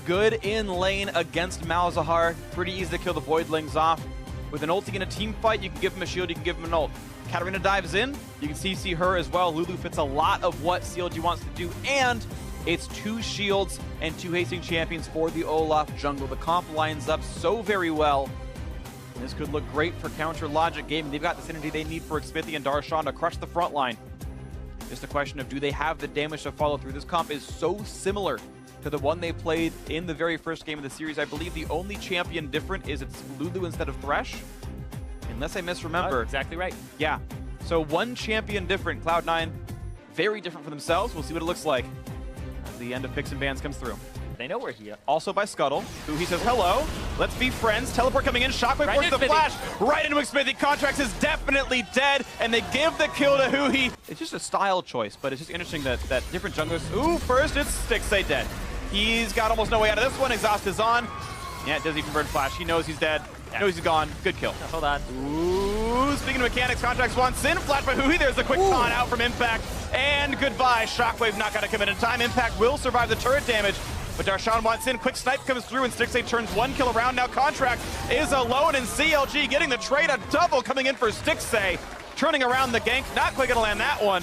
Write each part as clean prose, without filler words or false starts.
good in lane against Malzahar. Pretty easy to kill the Voidlings off. With an ulti in a team fight, you can give him a shield, you can give him an ult. Katarina dives in, you can CC her as well. Lulu fits a lot of what CLG wants to do, and it's 2 shields and 2 hasting champions for the Olaf jungle. The comp lines up so very well. And this could look great for Counter Logic Gaming. They've got the synergy they need for Xmithie and Darshan to crush the front line. Just a question of, do they have the damage to follow through? This comp is so similar to the one they played in the very first game of the series. I believe the only champion different is it's Lulu instead of Thresh, unless I misremember. Exactly right. Yeah, so 1 champion different. Cloud9, very different for themselves. We'll see what it looks like as the end of picks and bans comes through. They know we're here. Also by Scuttle, who he says, hello, let's be friends. Teleport coming in, Shockwave forces the flash, right into Xmithie. Contracts is definitely dead, and they give the kill to Huhi. It's just a style choice, but it's just interesting that different junglers, ooh, first it's Stixay dead. He's got almost no way out of this one. Exhaust is on. Yeah, it does even burn flash. He knows he's dead. Yeah. Knows he's gone. Good kill. Hold on. Ooh, speaking of mechanics, Contracts wants in. Flash by Huhi. There's a quick taunt out from Impact. And goodbye. Shockwave not going to come in time. Impact will survive the turret damage. But Darshan wants in. Quick snipe comes through, and Stixay turns 1 kill around. Now Contract is alone, and CLG getting the trade. A double coming in for Stixay. Turning around the gank. Not quite going to land that one.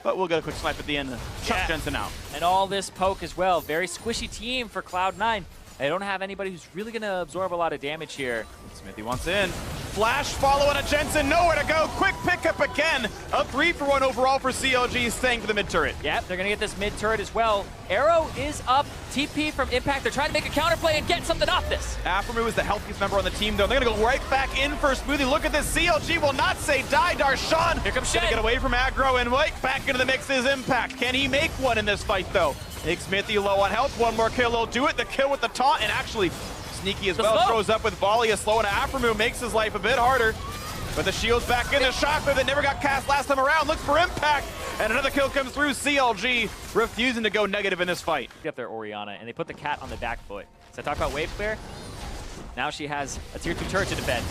But we'll get a quick snipe at the end to chuck Jensen out. And all this poke as well. Very squishy team for Cloud9. They don't have anybody who's really going to absorb a lot of damage here. Xmithie wants in. Flash following a Jensen, nowhere to go. Quick pickup again. A 3-for-1 overall for CLG, staying for the mid turret. Yep, they're going to get this mid turret as well. Arrow is up. TP from Impact. They're trying to make a counterplay and get something off this. Aphromoo is the healthiest member on the team, though. They're going to go right back in for Smoothie. Look at this. CLG will not say die. Darshan. Here comes Shen. Get away from aggro and right back into the mix is Impact. Can he make one in this fight, though? Xmithie low on health. One more kill will do it. The kill with the taunt, and actually sneaky as well. Throws up with volley. A slow and Aphromoo makes his life a bit harder. But the shield's back in. The Shockwave that never got cast last time around. Looks for Impact. And another kill comes through. CLG refusing to go negative in this fight. Up there, Orianna, and they put the cat on the back foot. So I talk about wave clear. Now she has a tier 2 turret to defend.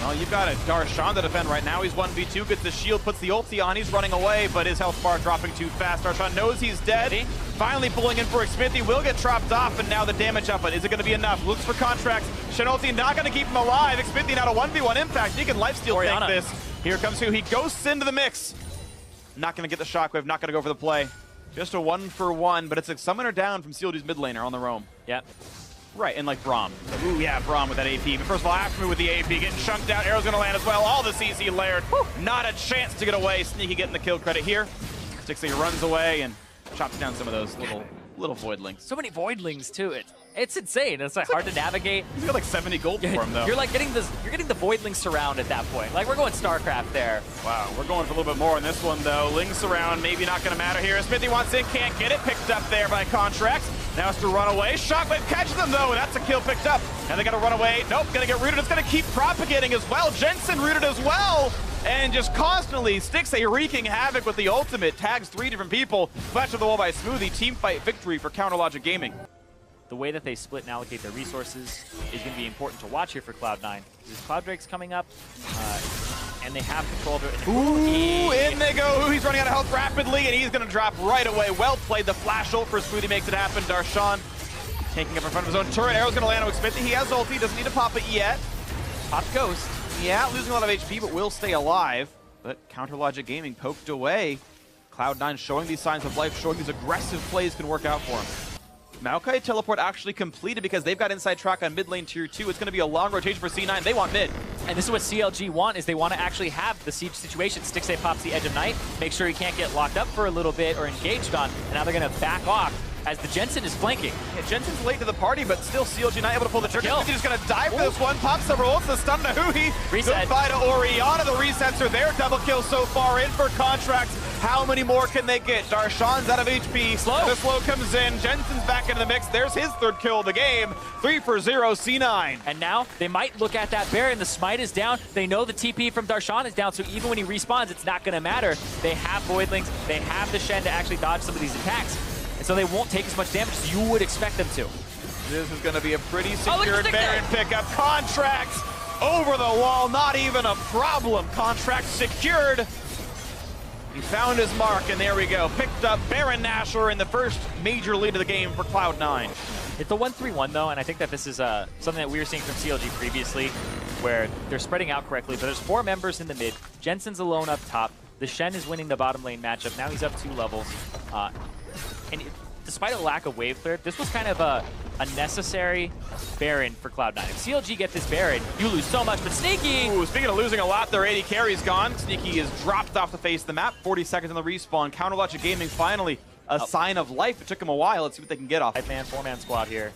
Well, you've got a Darshan to defend right now. He's 1v2, gets the shield, puts the ulti on. He's running away, but his health bar dropping too fast. Darshan knows he's dead. Finally pulling in for Xmithie. Will get chopped off, and now the damage up. But is it going to be enough? Looks for Contracts. Shen ulti not going to keep him alive. Xmithie now a 1v1 Impact. He can lifesteal tank this. Here comes who? He ghosts into the mix. Not going to get the Shockwave. Not going to go for the play. Just a 1-for-1, but it's a summoner down from CLG's mid laner on the roam. Yep. Right, and like Braum. Ooh, yeah, Braum with that AP. But first of all, Aphromoo with the AP, getting chunked out. Arrow's gonna land as well. All the CC layered. Woo. Not a chance to get away. Sneaky getting the kill credit here. Stixay runs away and chops down some of those little Voidlings. So many Voidlings too. It's insane. It's like hard to navigate. He's got like 70 gold for him though. You're like getting the Voidling surround at that point. Like we're going StarCraft there. Wow, we're going for a little bit more on this one though. Ling surround, maybe not gonna matter here. Xmithie wants in, can't get it. Picked up there by Contracts. Now has to run away. Shockwave catches them though, and that's a kill picked up. Now they gotta run away. Nope, gonna get rooted. It's gonna keep propagating as well. Jensen rooted as well. And just constantly Stixay wreaking havoc with the ultimate. Tags 3 different people. Flash of the wall by Smoothie. Team fight victory for Counter Logic Gaming. The way that they split and allocate their resources is going to be important to watch here for Cloud9. Because Cloud Drake's coming up, and they have control of it. Ooh, in they go. He's running out of health rapidly, and he's going to drop right away. Well played. The flash ult for Smoothie makes it happen. Darshan taking up in front of his own turret. Arrow's going to land on Xmithie. He has ulti. Doesn't need to pop it yet. Pop Ghost. Yeah, losing a lot of HP, but will stay alive. But Counter Logic Gaming poked away. Cloud9 showing these signs of life, showing these aggressive plays can work out for him. Maokai teleport actually completed because they've got inside track on mid lane tier 2. It's going to be a long rotation for C9. They want mid. And this is what CLG want, is they want to actually have the siege situation. Stixay pops the Edge of Night, make sure he can't get locked up for a little bit or engaged on, and now they're going to back off as the Jensen is flanking. Yeah, Jensen's late to the party, but still CLG not able to pull the trigger. He's just going to dive for this one. Pops several ults, the stun to Huhi. Reset. Goodbye to Orianna. The resets are there. Double kill so far in for Contracts. How many more can they get? Darshan's out of HP. Slow. The slow comes in. Jensen's back into the mix. There's his 3rd kill of the game. 3-for-0 C9. And now they might look at that Baron. The smite is down. They know the TP from Darshan is down, so even when he respawns, it's not going to matter. They have Voidlings. They have the Shen to actually dodge some of these attacks. And so they won't take as much damage as you would expect them to. This is going to be a pretty secured Baron pickup. Contracts over the wall. Not even a problem. Contracts secured. He found his mark, and there we go. Picked up Baron Nashor in the first major lead of the game for Cloud9. It's a 1-3-1 though, and I think that this is something that we were seeing from CLG previously, where they're spreading out correctly. But there's 4 members in the mid. Jensen's alone up top. The Shen is winning the bottom lane matchup. Now he's up 2 levels. Despite a lack of wave clear, this was kind of a necessary Baron for Cloud9. If CLG get this Baron, you lose so much, but Sneaky! Ooh, speaking of losing a lot, their AD carry's gone. Sneaky is dropped off the face of the map. 40 seconds on the respawn. Counterlogic Gaming finally a sign of life. It took him a while. Let's see what they can get off. 5-man, 4-man squad here.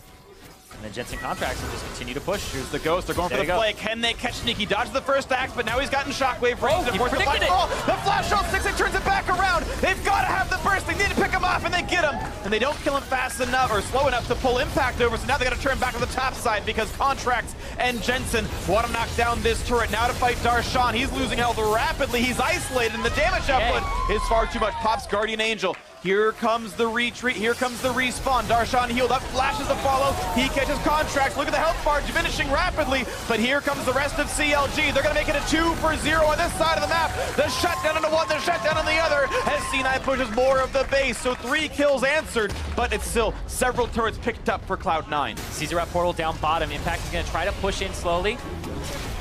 And then Jensen Contracts will just continue to push. Here's the Ghost. They're going for the play. Can they catch Sneaky? Dodges the first axe, but now he's gotten Shockwave range. He predicted it. The flash ult, 6 turns it back around. They've got to have the burst. They need to pick him off, and they get him. And they don't kill him fast enough or slow enough to pull Impact over, so now they got to turn back to the top side because Contracts and Jensen want to knock down this turret. Now to fight Darshan. He's losing health rapidly. He's isolated, and the damage output is far too much. Pops Guardian Angel. Here comes the retreat. Here comes the respawn. Darshan healed up, flashes the follow. He catches Contracts. Look at the health bar diminishing rapidly. But here comes the rest of CLG. They're going to make it a 2-for-0 on this side of the map. The shutdown on the one, the shutdown on the other. As C9 pushes more of the base. So 3 kills answered, but it's still several turrets picked up for Cloud9. Caesar at portal down bottom. Impact is going to try to push in slowly.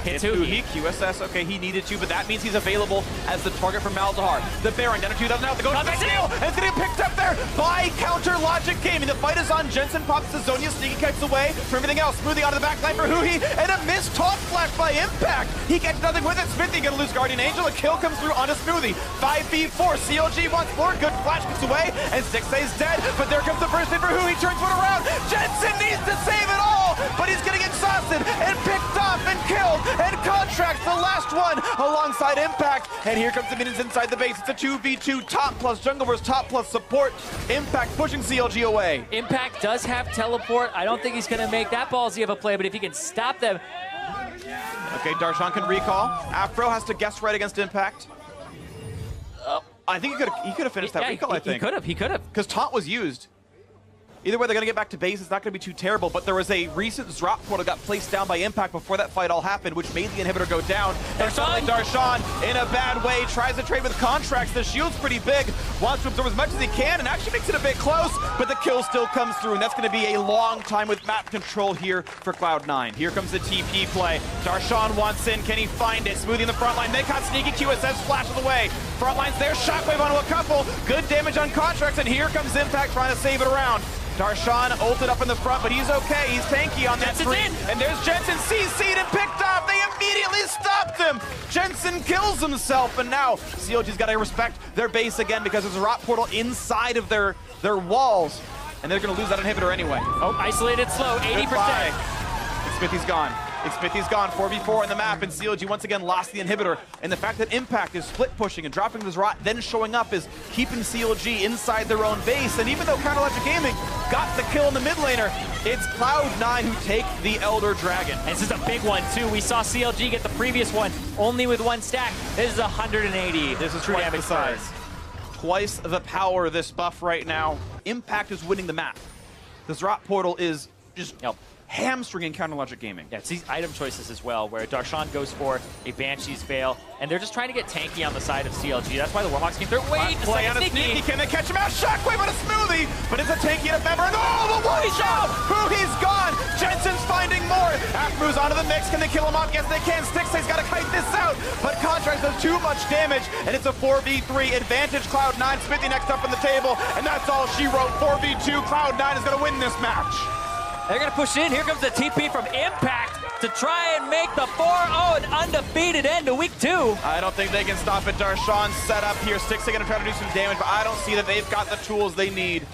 Hits Huhi. QSS, okay, he needed to, but that means he's available as the target for Malzahar. The Baron down to 2,000 health. The Ghost is steal, and it's getting picked up there by Counterlogic Gaming. The fight is on. Jensen pops the Zonia. Sneaky kicks away from everything else. Smoothie onto the backline for Huhi, and a missed taunt flash by Impact. He gets nothing with it. Smithy gonna lose Guardian Angel. A kill comes through onto Smoothie. 5v4. CLG wants more. Good flash gets away, and Stixay's dead, but there comes the burst in for Huhi. Turns one around. Jensen needs to save it all, but he's getting exhausted and picked off and killed, and Contracts the last one alongside Impact. And here comes the minions inside the base. It's a 2v2 top plus jungle versus top plus support. Impact pushing CLG away. Impact does have teleport. I don't think he's going to make that ballsy of a play, but if he can stop them. Okay, Darshan can recall. Afro has to guess right against Impact. I think he could have finished that recall, I think. He could have. Because taunt was used. Either way, they're going to get back to base. It's not going to be too terrible, but there was a recent drop portal got placed down by Impact before that fight all happened, which made the inhibitor go down. And suddenly Darshan, in a bad way, tries to trade with Contracts. The shield's pretty big, wants to absorb as much as he can, and actually makes it a bit close, but the kill still comes through, and that's going to be a long time with map control here for Cloud9. Here comes the TP play. Darshan wants in. Can he find it? Smoothie in the front line. They caught Sneaky. QSS flashes away. Front line's there. Shockwave onto a couple. Good damage on Contracts, and here comes Impact trying to save it around. Darshan ulted up in the front, but he's okay. He's tanky on that screen. And there's Jensen CC'd and picked off. They immediately stopped him. Jensen kills himself, and now CLG's got to respect their base again because there's a rot portal inside of their walls, and they're going to lose that inhibitor anyway. Oh, isolated slow, 80%. Smithy's gone. Smithy's gone, 4v4 on the map, and CLG once again lost the inhibitor. And the fact that Impact is split pushing and dropping this rot, then showing up is keeping CLG inside their own base. And even though Counterlogic Gaming got the kill in the mid laner, it's Cloud9 who take the Elder Dragon. And this is a big one too. We saw CLG get the previous one only with 1 stack. This is 180. This is true damage size. Twice the power of this buff right now. Impact is winning the map. This rot portal is just hamstringing Counterlogic Gaming. Yeah, it's these item choices as well, where Darshan goes for a Banshee's Veil, and they're just trying to get tanky on the side of CLG. That's why the Warhawks came through. Wait, play on a Sneaky. Can they catch him out? Shockwave on a Smoothie, but it's a tanky and a member, and oh, the one shot! Huhi's gone! Jensen's finding more! Afro's onto the mix. Can they kill him off? Yes, they can. Stixay's got to kite this out, but Contracts does too much damage, and it's a 4v3 advantage. Cloud9, Smithy next up on the table, and that's all she wrote. 4v2, Cloud9 is going to win this match. They're going to push in. Here comes the TP from Impact to try and make the 4-0 an undefeated end to week 2. I don't think they can stop it. Darshan's set up here. Stixay going to try to do some damage, but I don't see that they've got the tools they need.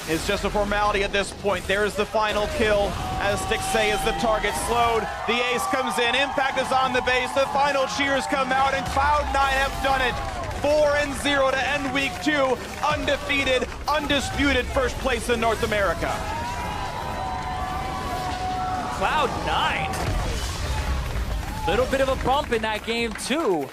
It's just a formality at this point. There's the final kill as Stixay is the target slowed. The ace comes in. Impact is on the base. The final cheers come out, and Cloud9 have done it. 4-0 to end week 2. Undefeated, undisputed first place in North America. Cloud9. Little bit of a bump in that game too.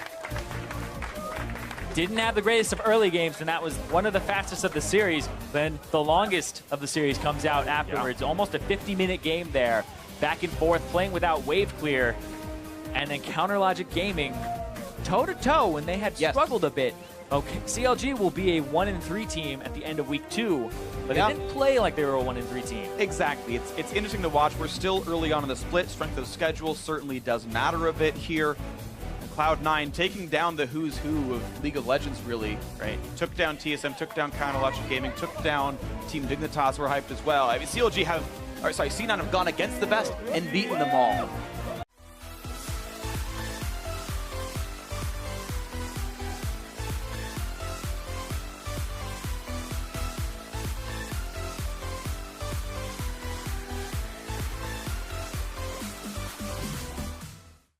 Didn't have the greatest of early games, and that was one of the fastest of the series. Then the longest of the series comes out afterwards. Yeah. Almost a 50-minute game there. Back and forth, playing without wave clear. And then Counterlogic Gaming, toe-to-toe, when they had struggled a bit, Okay, CLG will be a 1-3 team at the end of week 2, but Yeah. they didn't play like they were a 1-3 team. Exactly. It's interesting to watch. We're still early on in the split. Strength of schedule certainly does matter a bit here. Cloud9 taking down the who's who of League of Legends, really, right? Took down TSM, took down Counterlogic Gaming, took down Team Dignitas, were hyped as well. I mean, C9 have gone against the best and beaten them all.